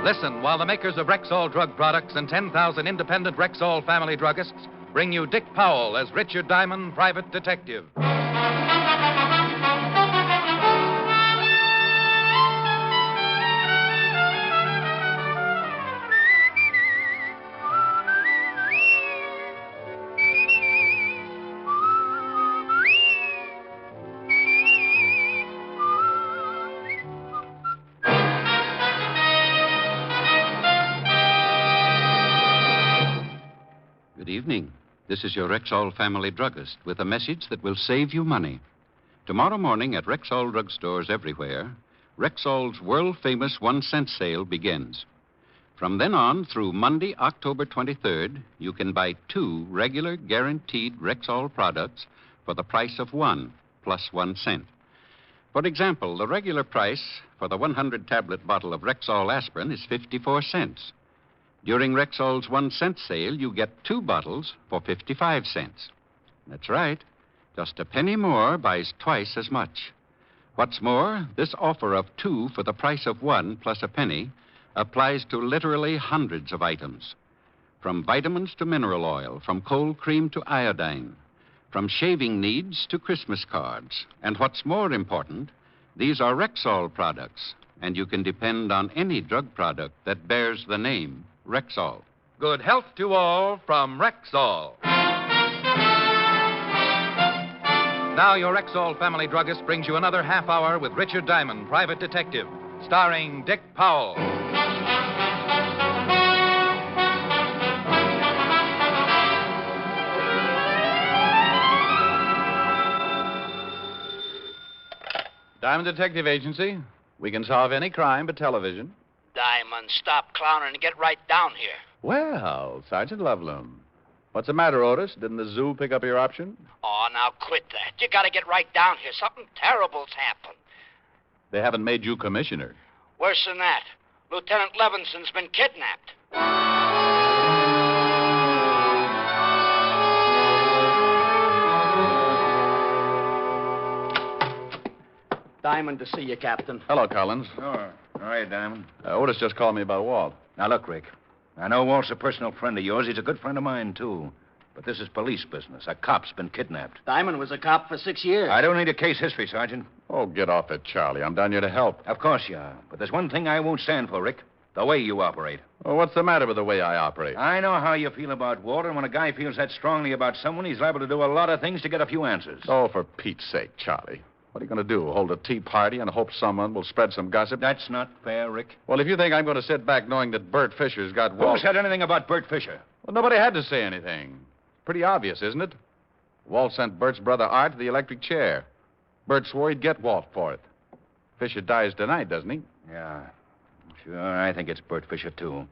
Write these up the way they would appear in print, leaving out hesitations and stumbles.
Listen while the makers of Rexall drug products and 10,000 independent Rexall family druggists bring you Dick Powell as Richard Diamond, private detective. Good evening. This is your Rexall family druggist with a message that will save you money. Tomorrow morning at Rexall drugstores everywhere, Rexall's world-famous 1-cent sale begins. From then on through Monday, October 23rd, you can buy 2 regular guaranteed Rexall products for the price of 1 plus 1 cent. For example, the regular price for the 100-tablet bottle of Rexall aspirin is 54 cents. During Rexall's 1-cent sale, you get 2 bottles for 55 cents. That's right. Just a penny more buys twice as much. What's more, this offer of 2 for the price of 1 plus a penny applies to literally hundreds of items. From vitamins to mineral oil, from cold cream to iodine, from shaving needs to Christmas cards. And what's more important, these are Rexall products, and you can depend on any drug product that bears the name Rexall. Good health to all from Rexall. Now your Rexall family druggist brings you another half hour with Richard Diamond, private detective, starring Dick Powell. Diamond Detective Agency. We can solve any crime but television. Diamond, stop clowning and get right down here. Well, Sergeant Loveloom. What's the matter, Otis? Didn't the zoo pick up your option? Oh, now quit that. You gotta get right down here. Something terrible's happened. They haven't made you commissioner. Worse than that. Lieutenant Levinson's been kidnapped. Diamond to see you, Captain. Hello, Collins. Oh, all right, Diamond. Otis just called me about Walt. Now, look, Rick. I know Walt's a personal friend of yours. He's a good friend of mine, too. But this is police business. A cop's been kidnapped. Diamond was a cop for 6 years. I don't need a case history, Sergeant. Oh, get off it, Charlie. I'm down here to help. Of course you are. But there's one thing I won't stand for, Rick. The way you operate. Well, what's the matter with the way I operate? I know how you feel about Walt, and when a guy feels that strongly about someone, he's liable to do a lot of things to get a few answers. Oh, for Pete's sake, Charlie. What are you going to do? Hold a tea party and hope someone will spread some gossip? That's not fair, Rick. Well, if you think I'm going to sit back knowing that Bert Fisher's got Walt... Who said anything about Bert Fisher? Well, nobody had to say anything. Pretty obvious, isn't it? Walt sent Bert's brother Art to the electric chair. Bert swore he'd get Walt for it. Fisher dies tonight, doesn't he? Yeah. Sure, I think it's Bert Fisher, too.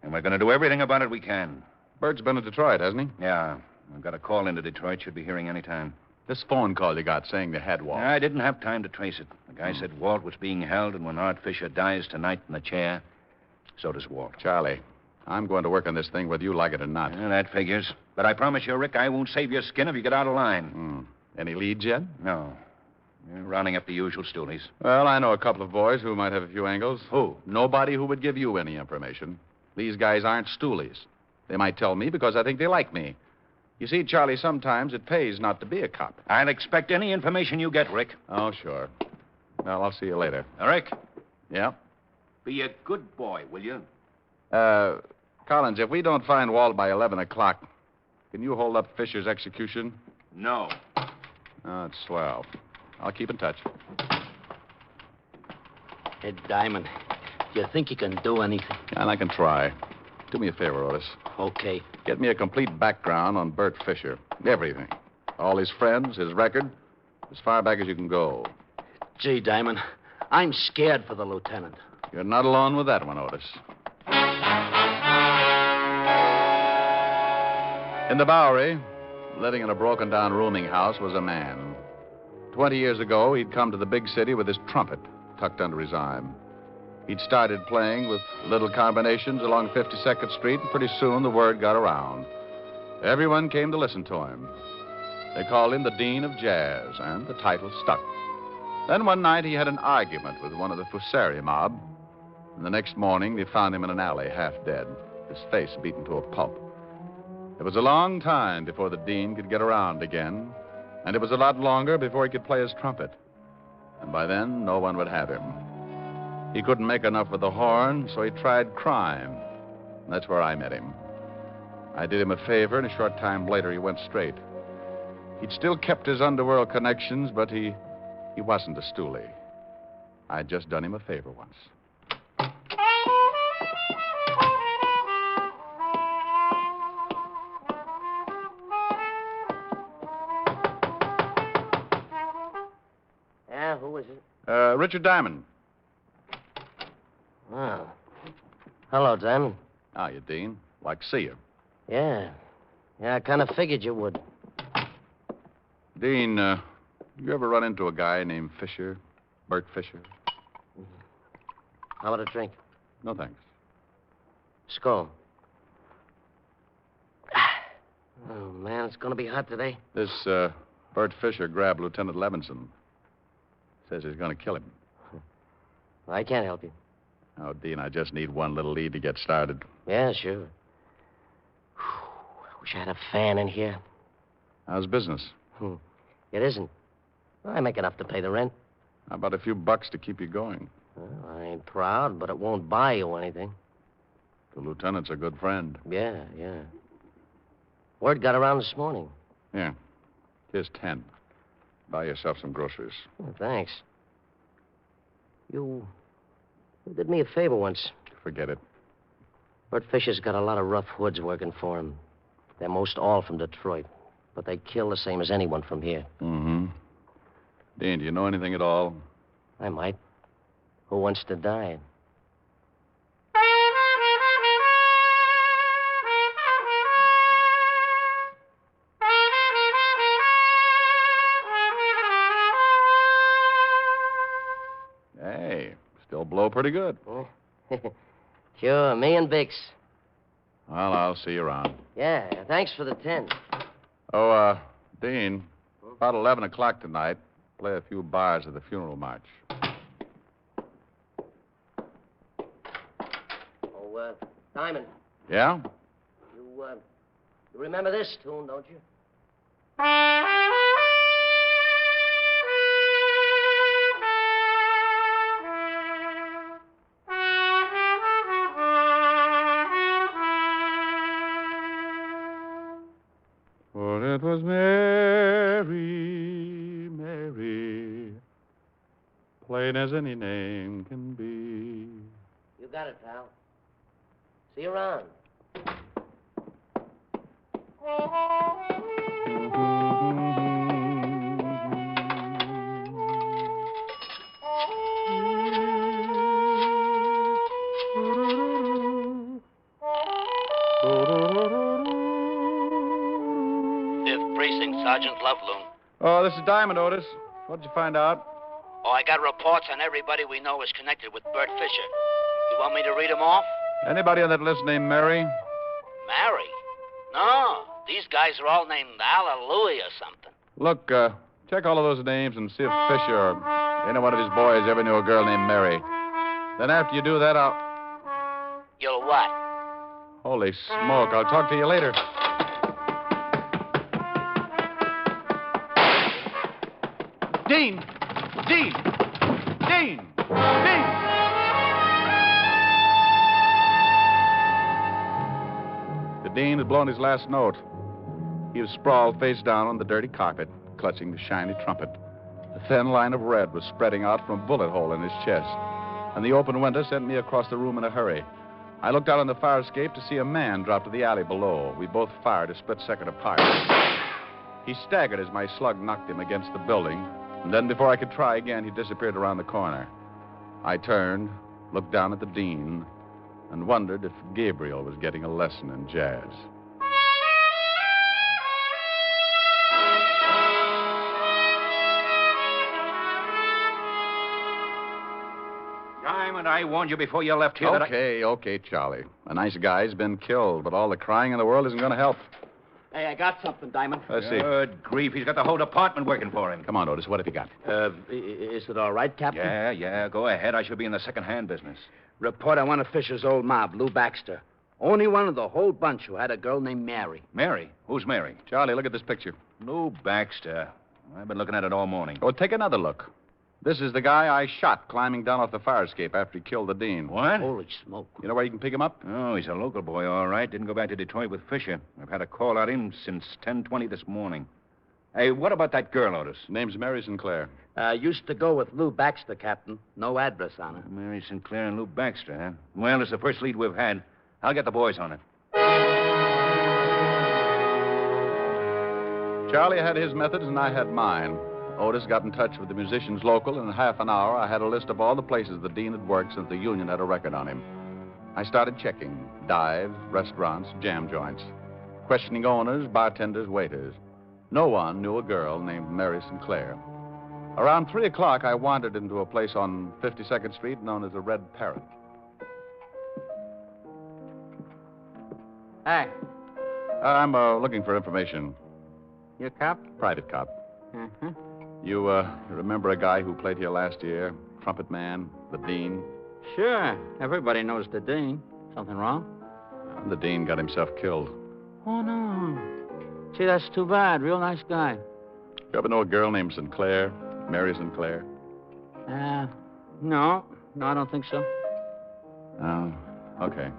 And we're going to do everything about it we can. Bert's been to Detroit, hasn't he? Yeah. I've got a call into Detroit. Should be hearing any time. This phone call you got saying they had Walt. I didn't have time to trace it. The guy said Walt was being held, and when Art Fisher dies tonight in the chair, so does Walt. Charlie, I'm going to work on this thing whether you like it or not. Yeah, that figures. But I promise you, Rick, I won't save your skin if you get out of line. Any leads yet? No. You're rounding up the usual stoolies. Well, I know a couple of boys who might have a few angles. Who? Nobody who would give you any information. These guys aren't stoolies. They might tell me because I think they like me. You see, Charlie, sometimes it pays not to be a cop. I'll expect any information you get, Rick. Oh, sure. Well, I'll see you later. Rick? Yeah? Be a good boy, will you? Collins, if we don't find Walt by 11 o'clock, can you hold up Fisher's execution? No. Oh, it's swell. I'll keep in touch. Hey, Diamond, you think you can do anything? And I can try. Do me a favor, Otis. Okay. Get me a complete background on Bert Fisher. Everything. All his friends, his record, as far back as you can go. Gee, Diamond, I'm scared for the lieutenant. You're not alone with that one, Otis. In the Bowery, living in a broken-down rooming house, was a man. 20 years ago, he'd come to the big city with his trumpet tucked under his arm. He'd started playing with little combinations along 52nd Street, and pretty soon the word got around. Everyone came to listen to him. They called him the Dean of Jazz, and the title stuck. Then one night he had an argument with one of the Fusari mob. And the next morning, they found him in an alley, half dead, his face beaten to a pulp. It was a long time before the dean could get around again, and it was a lot longer before he could play his trumpet. And by then, no one would have him. He couldn't make enough with the horn, so he tried crime. And that's where I met him. I did him a favor, and a short time later, he went straight. He'd still kept his underworld connections, but he wasn't a stoolie. I'd just done him a favor once. Yeah, who is it? Richard Diamond. Oh. Hello, Diamond. How you, Dean? Like to see you. Yeah. Yeah, I kind of figured you would. Dean, you ever run into a guy named Fisher? Bert Fisher? How about a drink? No, thanks. Skull. Oh, man, it's going to be hot today. This, Bert Fisher grabbed Lieutenant Levinson. Says he's going to kill him. I can't help you. Oh, Dean, I just need one little lead to get started. Yeah, sure. Whew, I wish I had a fan in here. How's business? It isn't. I make enough to pay the rent. How about a few bucks to keep you going? Well, I ain't proud, but it won't buy you anything. The lieutenant's a good friend. Yeah. Word got around this morning. Yeah. Here's 10. Buy yourself some groceries. Oh, thanks. You did me a favor once. Forget it. Bert Fisher's got a lot of rough hoods working for him. They're most all from Detroit, but they kill the same as anyone from here. Mm-hmm. Dean, do you know anything at all? I might. Who wants to die? Hey, still blow pretty good. Sure, me and Bix. Well, I'll see you around. Yeah, thanks for the 10. Oh, Dean, about 11 o'clock tonight, play a few bars of the funeral march. Oh, Diamond, Yeah? you remember this tune, don't you? For it was Mary, Mary, plain as any name can be. You got it, pal. See you around. Precinct Sergeant Loveloon. Oh, this is Diamond, Otis. What'd you find out? Oh, I got reports on everybody we know is connected with Bert Fisher. You want me to read them off? Anybody on that list named Mary? Mary? No, these guys are all named Hallelujah or something. Look, check all of those names and see if Fisher or any one of his boys ever knew a girl named Mary. Then after you do that, You'll what? Holy smoke, I'll talk to you later. Dean! Dean! Dean! Dean! The Dean had blown his last note. He was sprawled face down on the dirty carpet, clutching the shiny trumpet. A thin line of red was spreading out from a bullet hole in his chest, and the open window sent me across the room in a hurry. I looked out on the fire escape to see a man drop to the alley below. We both fired a split second apart. He staggered as my slug knocked him against the building, and then before I could try again, he disappeared around the corner. I turned, looked down at the Dean, and wondered if Gabriel was getting a lesson in jazz. Diamond, I warned you before you left here Okay, Charlie. A nice guy's been killed, but all the crying in the world isn't going to help. Hey, I got something, Diamond. Let's see. Good grief. He's got the whole department working for him. Come on, Otis. What have you got? Is it all right, Captain? Yeah. Go ahead. I should be in the second-hand business. Report on one of Fisher's old mob, Lou Baxter. Only one of the whole bunch who had a girl named Mary. Mary? Who's Mary? Charlie, look at this picture. Lou Baxter. I've been looking at it all morning. Oh, take another look. This is the guy I shot climbing down off the fire escape after he killed the dean. What? Holy smoke. You know where you can pick him up? Oh, he's a local boy, all right. Didn't go back to Detroit with Fisher. I've had a call on him since 10:20 this morning. Hey, what about that girl, Otis? Name's Mary Sinclair. Used to go with Lou Baxter, Captain. No address on her. Mary Sinclair and Lou Baxter, huh? Well, it's the first lead we've had. I'll get the boys on it. Charlie had his methods and I had mine. Otis got in touch with the musicians local, and in half an hour I had a list of all the places the dean had worked since the union had a record on him. I started checking dives, restaurants, jam joints, questioning owners, bartenders, waiters. No one knew a girl named Mary Sinclair. Around 3 o'clock, I wandered into a place on 52nd Street known as the Red Parrot. Hey, I'm looking for information. you a cop? Private cop. Mm-hmm. You remember a guy who played here last year? Trumpet man, the dean? Sure. Everybody knows the dean. Something wrong? The dean got himself killed. Oh, no. Gee, that's too bad. Real nice guy. You ever know a girl named Sinclair? Mary Sinclair? No. No, I don't think so. Oh, okay.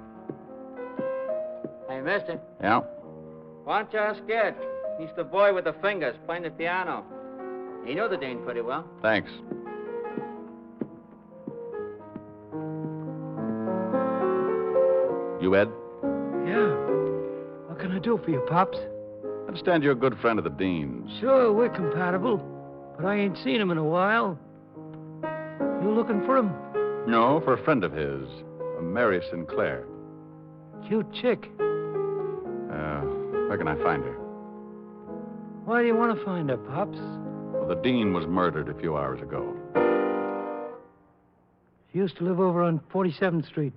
Hey, mister, Yeah? why don't you ask Ed? He's the boy with the fingers playing the piano. He knew the dean pretty well. Thanks. You, Ed? Yeah. What can I do for you, Pops? I understand you're a good friend of the dean's. Sure, we're compatible, but I ain't seen him in a while. You looking for him? No, for a friend of his, a Mary Sinclair. Cute chick. Where can I find her? Why do you want to find her, Pops? Well, the dean was murdered a few hours ago. She used to live over on 47th Street,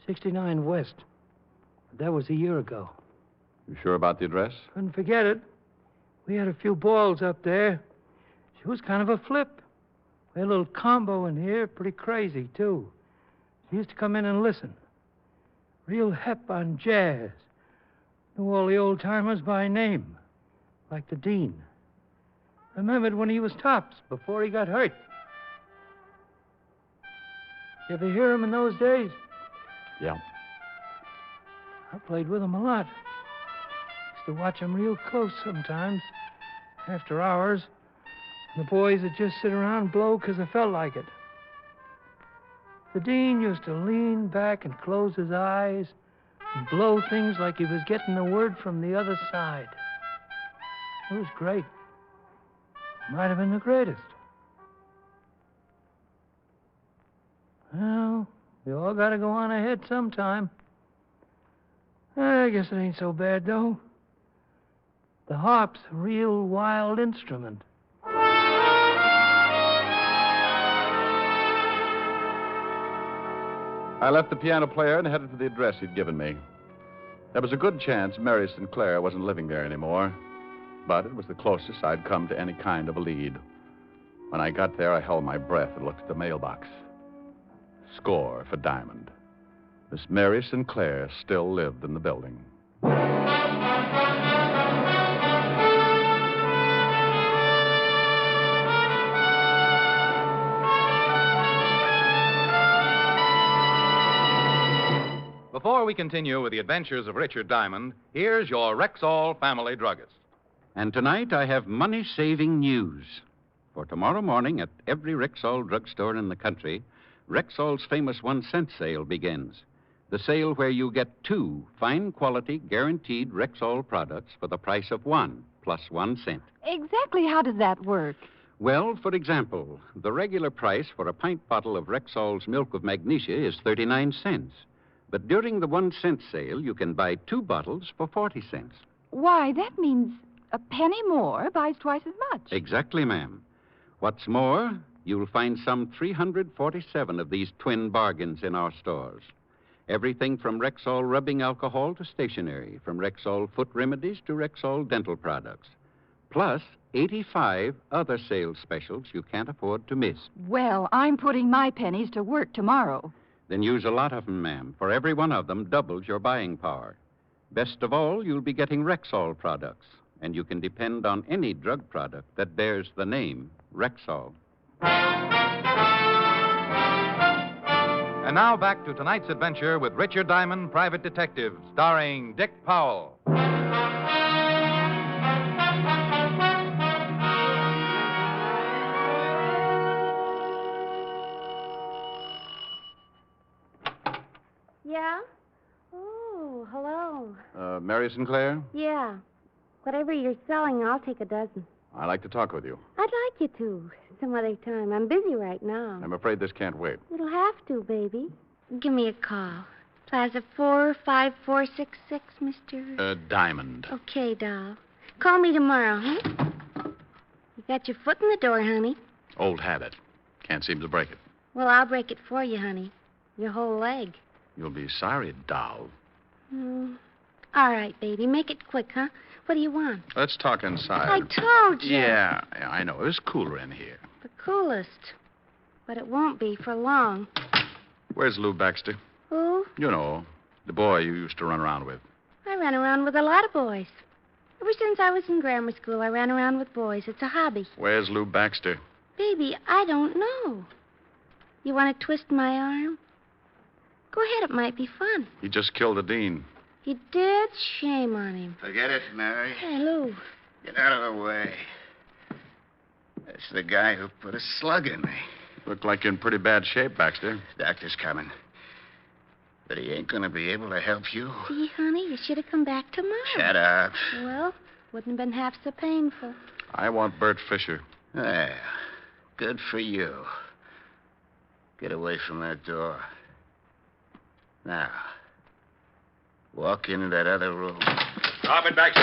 69 West. But that was a year ago. You sure about the address? Couldn't forget it. We had a few balls up there. She was kind of a flip. We had a little combo in here, pretty crazy, too. She used to come in and listen. Real hep on jazz. Knew all the old-timers by name, like the dean. Remembered when he was tops, before he got hurt. You ever hear him in those days? Yeah. I played with him a lot. Used to watch him real close sometimes, after hours. The boys would just sit around and blow because they felt like it. The dean used to lean back and close his eyes and blow things like he was getting a word from the other side. It was great. Might have been the greatest. Well, we all got to go on ahead sometime. I guess it ain't so bad, though. The harp's a real wild instrument. I left the piano player and headed to the address he'd given me. There was a good chance Mary Sinclair wasn't living there anymore, but it was the closest I'd come to any kind of a lead. When I got there, I held my breath and looked at the mailbox. Score for Diamond. Miss Mary Sinclair still lived in the building. Before we continue with the adventures of Richard Diamond, here's your Rexall family druggist. And tonight I have money-saving news. For tomorrow morning at every Rexall drugstore in the country, Rexall's famous 1-cent sale begins. The sale where you get 2 fine-quality, guaranteed Rexall products for the price of 1 plus 1 cent. Exactly how does that work? Well, for example, the regular price for a pint bottle of Rexall's milk of magnesia is 39 cents. But during the 1-cent sale, you can buy 2 bottles for 40 cents. Why, that means a penny more buys twice as much. Exactly, ma'am. What's more, you'll find some 347 of these twin bargains in our stores. Everything from Rexall rubbing alcohol to stationery, from Rexall foot remedies to Rexall dental products. Plus 85 other sales specials you can't afford to miss. Well, I'm putting my pennies to work tomorrow. Then use a lot of them, ma'am, for every one of them doubles your buying power. Best of all, you'll be getting Rexall products, and you can depend on any drug product that bears the name Rexall. And now back to tonight's adventure with Richard Diamond, Private Detective, starring Dick Powell. Yeah? Oh, hello. Mary Sinclair? Yeah. Whatever you're selling, I'll take a dozen. I'd like to talk with you. I'd like you to. Some other time. I'm busy right now. I'm afraid this can't wait. It'll have to, baby. Give me a call. Plaza 45466, Mr. Diamond. Okay, doll. Call me tomorrow, huh? You got your foot in the door, honey. Old habit. Can't seem to break it. Well, I'll break it for you, honey. Your whole leg. You'll be sorry, doll. All right, baby. Make it quick, huh? What do you want? Let's talk inside. I told you. Yeah, I know. It's cooler in here. The coolest. But it won't be for long. Where's Lou Baxter? Who? You know, the boy you used to run around with. I ran around with a lot of boys. Ever since I was in grammar school, I ran around with boys. It's a hobby. Where's Lou Baxter? Baby, I don't know. You want to twist my arm? Go ahead, it might be fun. He just killed the dean. He did? Shame on him. Forget it, Mary. Hey, Lou. Get out of the way. That's the guy who put a slug in me. Look like you're in pretty bad shape, Baxter. Doctor's coming. But he ain't gonna be able to help you. See, honey, you should have come back tomorrow. Shut up. Well, wouldn't have been half so painful. I want Bert Fisher. Well, good for you. Get away from that door. Now, walk into that other room. Drop it back.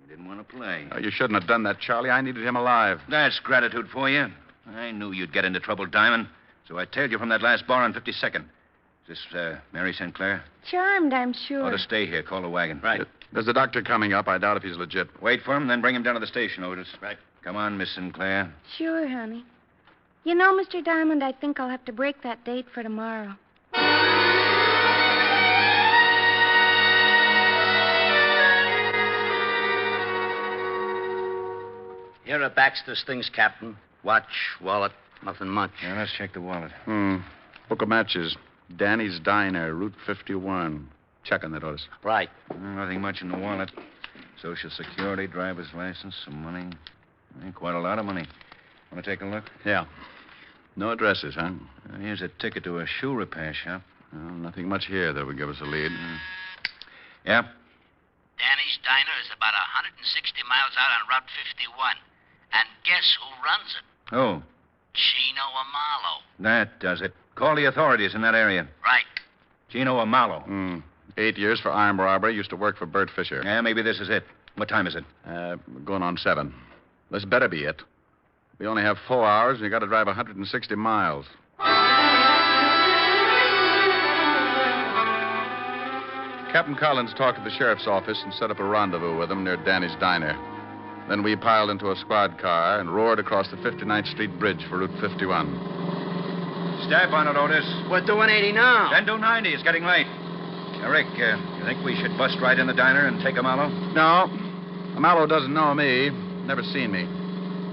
You didn't want to play. You shouldn't have done that, Charlie. I needed him alive. That's gratitude for you. I knew you'd get into trouble, Diamond. So I tailed you from that last bar on 52nd. Is this Mary Sinclair? Charmed, I'm sure. Ought to stay here. Call a wagon. Right. There's a doctor coming up. I doubt if he's legit. Wait for him, then bring him down to the station, Otis. Right. Come on, Miss Sinclair. Sure, honey. You know, Mr. Diamond, I think I'll have to break that date for tomorrow. Here are Baxter's things, Captain. Watch, wallet, nothing much. Yeah, let's check the wallet. Book of matches. Danny's Diner, Route 51. Check on that, Otis. Right. Nothing much in the wallet. Social Security, driver's license, some money. Quite a lot of money. Want to take a look? Yeah. No addresses, huh? Here's a ticket to a shoe repair shop. Well, nothing much here that would give us a lead. Yeah? Danny's Diner is about 160 miles out on Route 51. And guess who runs it? Oh, Chino Amalo. that does it. Call the authorities in that area. Right. Chino Amalo. 8 years for armed robbery. Used to work for Bert Fisher. Yeah, maybe this is it. What time is it? Going on 7. This better be it. We only have 4 hours, and you got to drive 160 miles. Captain Collins talked to the sheriff's office and set up a rendezvous with him near Danny's Diner. Then we piled into a squad car and roared across the 59th Street Bridge for Route 51. Step on it, Otis. We're doing 80 now. Then do 90. It's getting late. Rick, you think we should bust right in the diner and take Amalo? No. Amalo doesn't know me. Never seen me.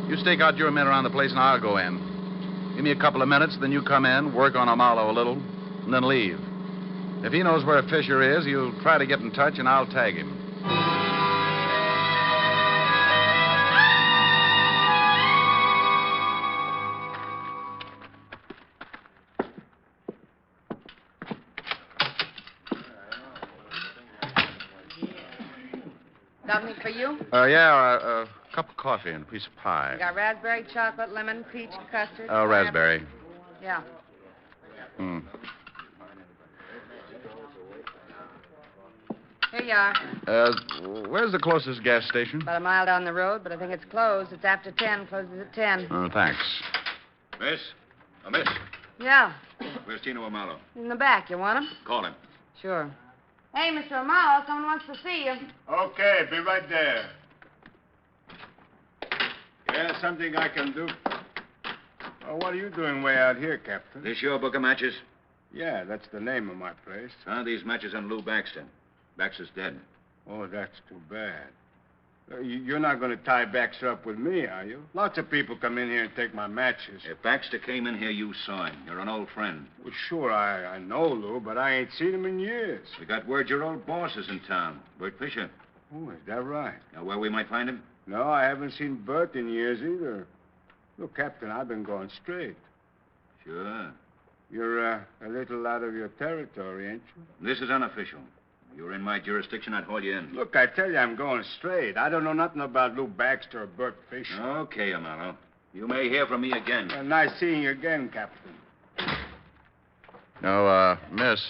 You stake out your men around the place and I'll go in. Give me a couple of minutes, then you come in, work on Amalo a little, and then leave. If he knows where Fisher is, he'll try to get in touch and I'll tag him. Got any for you? A cup of coffee and a piece of pie. I got raspberry, chocolate, lemon, peach, custard. Raspberry. Yeah. Here you are. Where's the closest gas station? About a mile down the road, but I think it's closed. It's after 10. Closes at 10. Thanks. Miss? Miss? Yeah, Where's Tino Amalo? in the back. You want him? Call him. Sure. Hey, Mr. Amalo, someone wants to see you. Okay, be right there. Yeah, something I can do. Oh, what are you doing way out here, Captain? This your book of matches? Yeah, that's the name of my place. These matches on Lou Baxter. Baxter's dead. Oh, that's too bad. You're not going to tie Baxter up with me, are you? Lots of people come in here and take my matches. If Baxter came in here, you saw him. You're an old friend. Well, sure, I know Lou, but I ain't seen him in years. We got word your old boss is in town, Bert Fisher. Oh, is that right? Know where we might find him? No, I haven't seen Bert in years either. Look, Captain, I've been going straight. Sure. You're a little out of your territory, ain't you? This is unofficial. If you were in my jurisdiction, I'd haul you in. Look, I tell you, I'm going straight. I don't know nothing about Lou Baxter or Bert Fisher. Okay, Amalo. You may hear from me again. Well, nice seeing you again, Captain. No, miss.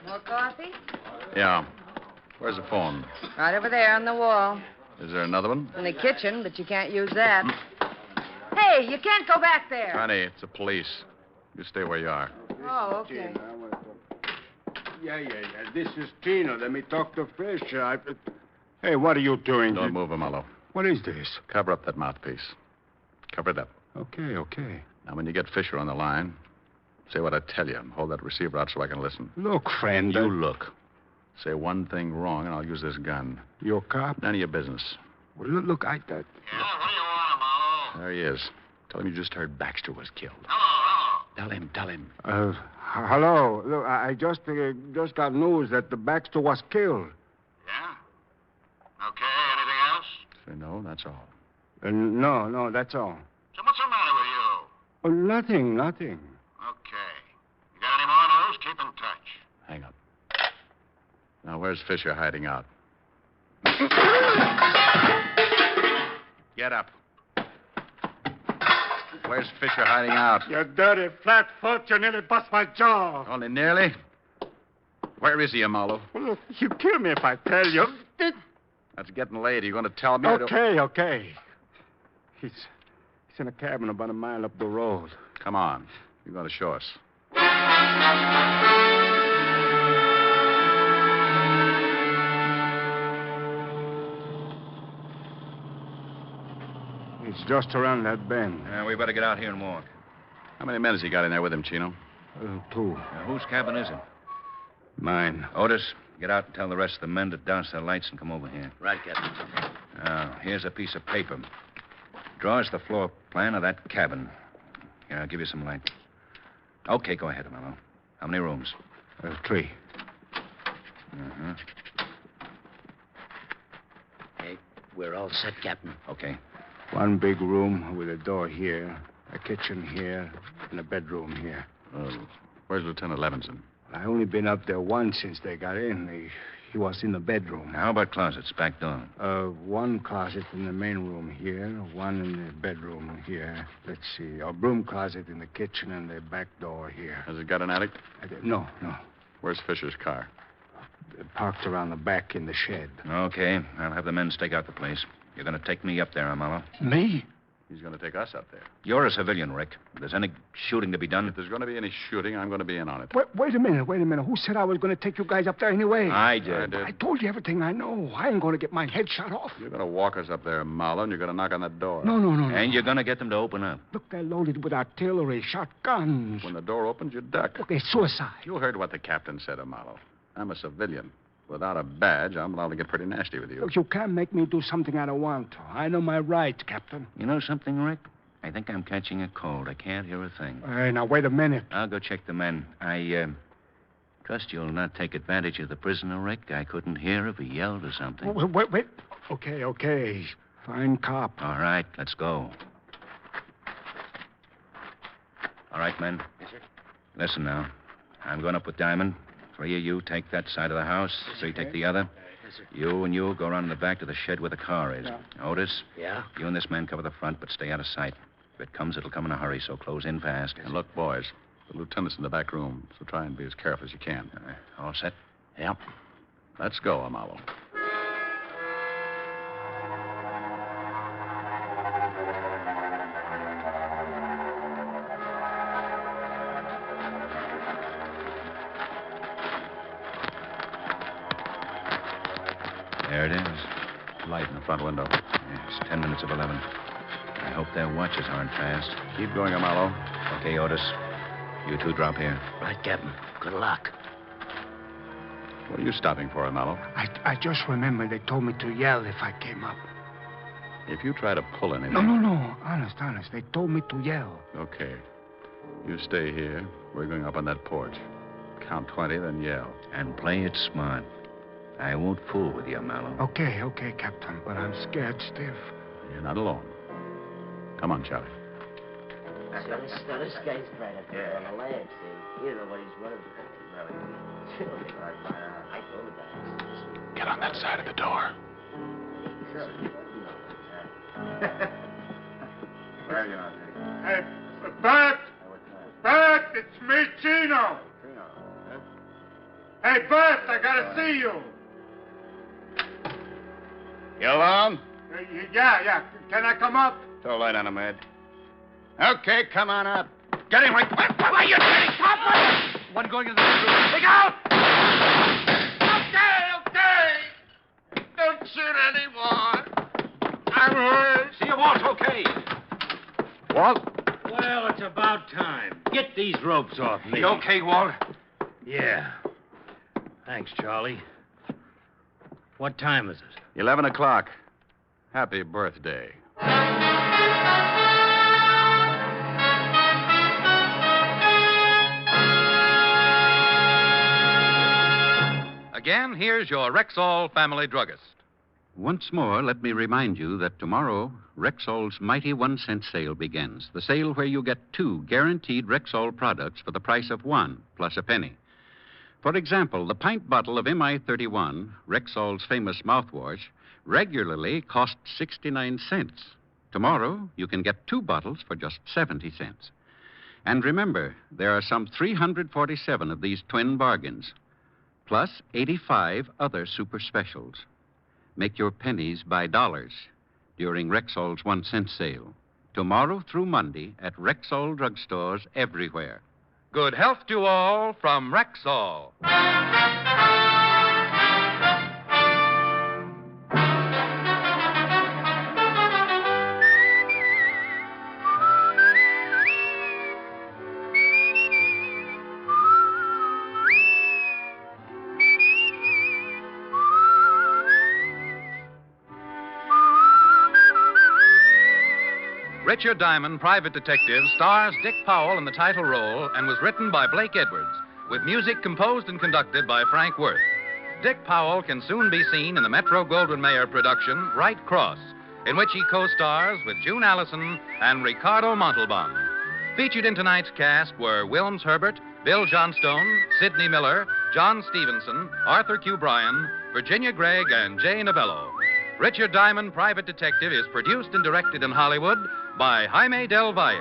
More coffee? Yeah. Where's the phone? Right over there on the wall. Is there another one? In the kitchen, but you can't use that. Hey, you can't go back there. Honey, it's the police. You stay where you are. Oh, okay. Yeah. This is Tino. Let me talk to Fisher. Hey, what are you doing? Don't move, Amalo. What is this? Cover up that mouthpiece. Cover it up. Okay. Now, when you get Fisher on the line, say what I tell you. Hold that receiver out so I can listen. Look, friend. You look. Say one thing wrong, and I'll use this gun. You a cop? None of your business. Well, look, Yeah, what do you want, Amalo? There he is. Tell him you just heard Baxter was killed. Hello. Tell him. Hello. Look, I just got news that the Baxter was killed. Yeah? Okay, anything else? Say no, that's all. No, that's all. So what's the matter with you? Oh, nothing. Okay. You got any more news? Keep in touch. Hang up. Now, where's Fisher hiding out? Get up. Where's Fisher hiding out? You dirty flat-foot. You nearly bust my jaw. Only nearly? Where is he, Amalo? Well, look, you kill me if I tell you. That's getting late. Are you going to tell me? Okay. He's in a cabin about a mile up the road. Come on. You're going to show us. It's just around that bend. We better get out here and walk. How many men has he got in there with him, Chino? 2. Whose cabin is it? Mine. Otis, get out and tell the rest of the men to douse their lights and come over here. Right, Captain. Here's a piece of paper. Draws the floor plan of that cabin. Here, I'll give you some light. Okay, go ahead, Amalo. How many rooms? 3. Uh-huh. Hey, we're all set, Captain. Okay. One big room with a door here, a kitchen here, and a bedroom here. Oh. Where's Lieutenant Levinson? I only been up there once since they got in. He was in the bedroom. How about closets, back door? One closet in the main room here, one in the bedroom here. Let's see, a broom closet in the kitchen and the back door here. Has it got an attic? No. Where's Fisher's car? Parked around the back in the shed. Okay, I'll have the men stake out the place. You're going to take me up there, Amalo. Me? He's going to take us up there. You're a civilian, Rick. If there's any shooting to be done... If there's going to be any shooting, I'm going to be in on it. Wait a minute. Who said I was going to take you guys up there anyway? I did. I told you everything I know. I ain't going to get my head shot off. You're going to walk us up there, Marlowe, and you're going to knock on that door. No. And you're going to get them to open up. Look, they're loaded with artillery, shotguns. When the door opens, you duck. Look, it's suicide. You heard what the captain said, Marlowe. I'm a civilian. Without a badge, I'm allowed to get pretty nasty with you. Look, you can't make me do something I don't want to. I know my rights, Captain. You know something, Rick? I think I'm catching a cold. I can't hear a thing. Hey, now, wait a minute. I'll go check the men. I trust you'll not take advantage of the prisoner, Rick. I couldn't hear if he yelled or something. Wait. Okay. Fine cop. All right, let's go. All right, men. Yes, sir. Listen now. I'm going up with Diamond. 3 of you take that side of the house. 3 take the other. Yes, sir. You and you go around in the back to the shed where the car is. Yeah. Otis, Yeah? you and this man cover the front, but stay out of sight. If it comes, it'll come in a hurry, so close in fast. And look, boys, the lieutenant's in the back room, so try and be as careful as you can. All set? Yep. Let's go, Amalo. There it is. Light in the front window. Yeah, it's 10 minutes of 11. I hope their watches aren't fast. Keep going, Amalo. Okay, Otis. You two drop here. Right, Captain. Good luck. What are you stopping for, Amalo? I just remember they told me to yell if I came up. If you try to pull anything... No. Honest. They told me to yell. Okay. You stay here. We're going up on that porch. Count 20, then yell. And play it smart. I won't fool with you, Mallow. Okay, Captain, but I'm scared stiff. You're not alone. Come on, Charlie. So this guy's right up there on the lamp, see? You know what he's running to. I told the guys. Get on that side of the door. Hey, Bert! Bert, it's me, Chino. Hey, Bert, I gotta see you. You alone? Yeah. Can I come up? Throw a light on him, Ed. Okay, come on up. Get him right. What are you doing? Stop! One going into the room. Look out! Okay. Don't shoot anymore. I'm hurt. See you, Walt, okay. Walt? Well, it's about time. Get these ropes off me. You okay, Walt? Yeah. Thanks, Charlie. What time is it? 11 o'clock. Happy birthday. Again, here's your Rexall family druggist. Once more, let me remind you that tomorrow, Rexall's mighty 1-cent sale begins. The sale where you get 2 guaranteed Rexall products for the price of 1 plus a penny. For example, the pint bottle of MI31, Rexall's famous mouthwash, regularly costs 69 cents. Tomorrow, you can get 2 bottles for just 70 cents. And remember, there are some 347 of these twin bargains, plus 85 other super specials. Make your pennies by dollars during Rexall's 1-cent sale. Tomorrow through Monday at Rexall drugstores everywhere. Good health to all from Rexall. Richard Diamond, Private Detective, stars Dick Powell in the title role and was written by Blake Edwards, with music composed and conducted by Frank Worth. Dick Powell can soon be seen in the Metro-Goldwyn-Mayer production, Right Cross, in which he co-stars with June Allison and Ricardo Montalban. Featured in tonight's cast were Wilms Herbert, Bill Johnstone, Sidney Miller, John Stevenson, Arthur Q. Bryan, Virginia Gregg, and Jay Novello. Richard Diamond, Private Detective, is produced and directed in Hollywood by Jaime Del Valle.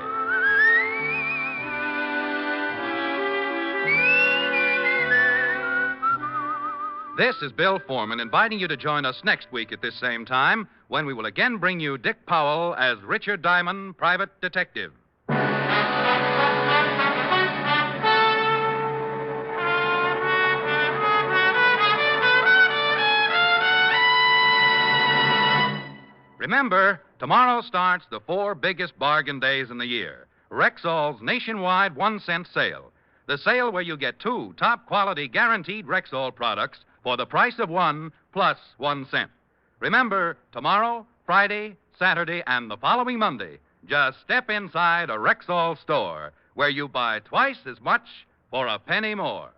This is Bill Foreman inviting you to join us next week at this same time when we will again bring you Dick Powell as Richard Diamond, Private Detective. Remember, tomorrow starts the 4 biggest bargain days in the year. Rexall's nationwide 1-cent sale. The sale where you get 2 top-quality guaranteed Rexall products for the price of 1 plus 1 cent. Remember, tomorrow, Friday, Saturday, and the following Monday, just step inside a Rexall store where you buy twice as much for a penny more.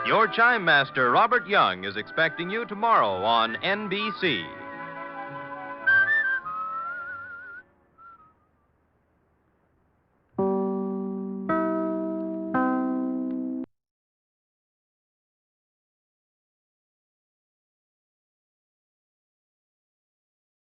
Your chime master, Robert Young, is expecting you tomorrow on NBC.